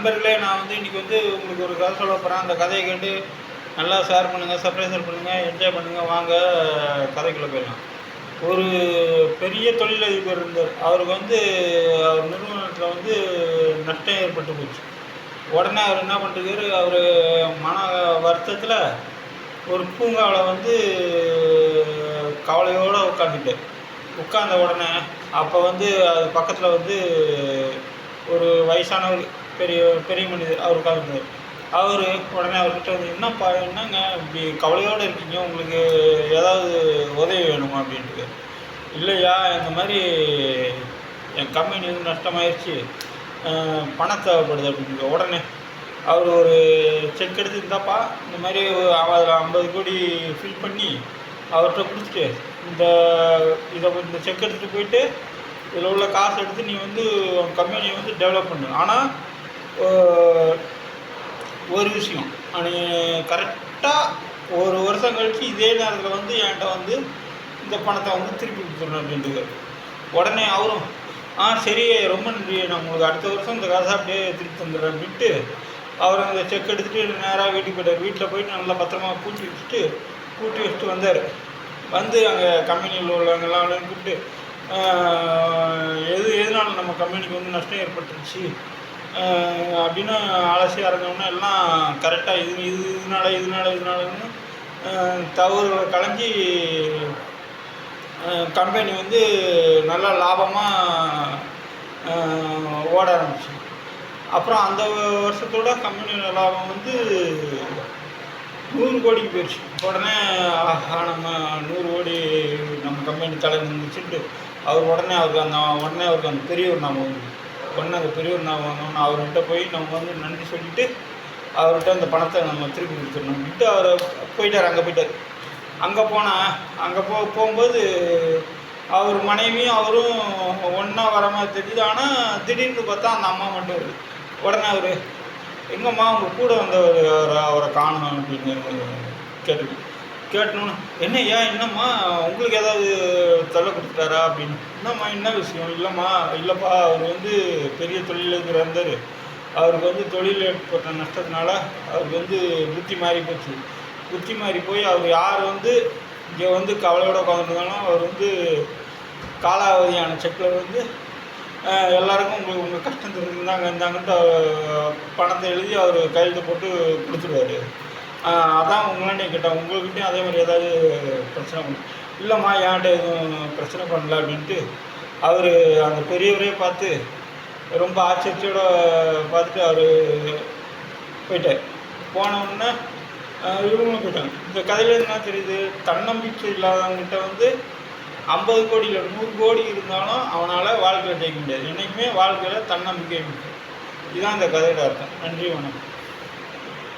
நண்பர்களே, நான் வந்து இன்றைக்கி வந்து உங்களுக்கு ஒரு கதை சொல்ல போகிறேன். அந்த கதையை கேட்டு நல்லா ஷேர் பண்ணுங்கள், சப்ஸ்கிரைப் பண்ணுங்கள், என்ஜாய் பண்ணுங்கள். வாங்க கதைக்குள்ளே போயிடலாம். ஒரு பெரிய தொழிலதிபர் இருந்தார். அவருக்கு வந்து அவர் நிறுவனத்தில் வந்து நஷ்டம் ஏற்பட்டு போச்சு. உடனே அவர் என்ன பண்ணிருக்காரு, அவர் மன வருத்தத்தில் ஒரு பூங்காவில் வந்து கவலையோடு உட்காந்துட்டார். உட்கார்ந்த உடனே அப்போ வந்து அது பக்கத்தில் வந்து ஒரு வயசானவர், பெரிய பெரிய மனிதர் அவர் உட்காந்துருந்தார். அவர் உடனே அவர்கிட்ட வந்து, என்னங்க இப்படி கவலையோடு இருக்கீங்க, உங்களுக்கு ஏதாவது உதவி வேணுமா அப்படின்ட்டு. இல்லையா, இந்த மாதிரி என் கம்பெனி வந்து நஷ்டமாயிடுச்சு, பணம் தேவைப்படுது அப்படின்ட்டு. உடனே அவர் ஒரு செக் எடுத்து, இருந்தாப்பா இந்த மாதிரி அதில் 50 கோடி ஃபில் பண்ணி அவர்கிட்ட கொடுத்துட்டு, இந்த செக் எடுத்துகிட்டு போயிட்டு இதில் உள்ள காசு எடுத்து நீ வந்து கம்பெனியை வந்து டெவலப் பண்ணு. ஆனால் ஒரு விஷயம், நீ கரெக்டாக ஒரு வருஷம் கழித்து இதே நேரத்தில் வந்து என்கிட்ட வந்து இந்த பணத்தை வந்து திருப்பி கொடுத்துடணும் அப்படின்ட்டு. உடனே அவரும் சரி, ரொம்ப நன்றி, நான் உங்களுக்கு அடுத்த வருஷம் இந்த காசை அப்படியே திருப்பி தந்துடுறேன் அப்படின்ட்டு அவர் அந்த செக் எடுத்துகிட்டு நேராக வீட்டுக்கு போய்ட்டார். வீட்டில் போயிட்டு நல்லா பத்திரமா பூட்டி வச்சுட்டு வந்தார். வந்து அங்கே கம்பெனியில் உள்ளவங்கெல்லாம் கூப்பிட்டு, எதனால நம்ம கம்பெனிக்கு வந்து நஷ்டம் ஏற்பட்டுருச்சு அப்படின்னு அலசி ஆரம்பிச்சோம்னா எல்லாம் கரெக்டாக இதனாலன்னு தவறுகளை களைஞ்சி கம்பெனி வந்து நல்லா லாபமாக ஓட ஆரம்பிச்சு. அப்புறம் அந்த வருஷத்தோட கம்பெனியோட லாபம் வந்து 100 கோடிக்கு போயிடுச்சு. உடனே நம்ம 100 கோடி நம்ம கம்பெனி தலை நின்றுச்சுட்டு அவருக்கு அந்த பெரியவர் ஞாபகம் வந்து அந்த பெரியவர் ஞாபகம் வந்தோம்னா அவர்கிட்ட போய் நம்ம வந்து நன்றி சொல்லிவிட்டு அவர்கிட்ட அந்த பணத்தை நம்ம திருப்பி கொடுத்துடணும் அப்படின்ட்டு அவர் போயிட்டார். அங்கே போகும்போது அவர் மனைவியும் அவரும் ஒன்றா வர மாதிரி தெரியுது. ஆனால் திடீர்னு பார்த்தா அந்த அம்மா மட்டும் வருது. உடனே அவர், எங்கம்மா உங்கள் கூட வந்தவர் அவரை காணணும் அப்படின்னு கேட்டோன்னு, என்னம்மா உங்களுக்கு ஏதாவது தொல்லை கொடுத்துட்டாரா அப்படின்னு. என்ன விஷயம்? இல்லைப்பா, அவர் வந்து பெரிய தொழிலதிபர் இருந்தார். அவருக்கு வந்து தொழில் ஏற்பட்ட நஷ்டத்தினால அவருக்கு வந்து புத்தி மாறி போய் அவர் யார் வந்து இங்கே வந்து கவலையோடு உட்காந்துருந்தாலும் அவர் வந்து காலாவதியான செக்கில் வந்து எல்லாருக்கும் உங்கள் கஷ்டம் இருந்தாங்கன்ட்டு பணத்தை எழுதி அவர் கையெழுத்து போட்டு கொடுத்துருவாரு. அதான் உங்களாண்டே கேட்டேன், உங்கள்கிட்டையும் அதே மாதிரி ஏதாவது பிரச்சனை இல்லைம்மா, என்கிட்ட எதுவும் பிரச்சனை பண்ணல அப்படின்ட்டு அவர் அந்த பெரியவரே பார்த்து ரொம்ப ஆச்சரியத்தோடு பார்த்துட்டு அவர் போயிட்டார். போனவுடனே இவங்களும் போயிட்டாங்க. இந்த கதையில் என்ன தெரியுது, தன்னம்பிக்கை இல்லாதவங்ககிட்ட வந்து 50 கோடி இல்லை 100 கோடி இருந்தாலும் அவனால் வாழ்க்கையில் ஜெயிக்க முடியாது. என்றைக்குமே வாழ்க்கையில் தன்னம்பிக்கை. இதுதான் இந்த கதையோட அர்த்தம். நன்றி, வணக்கம்.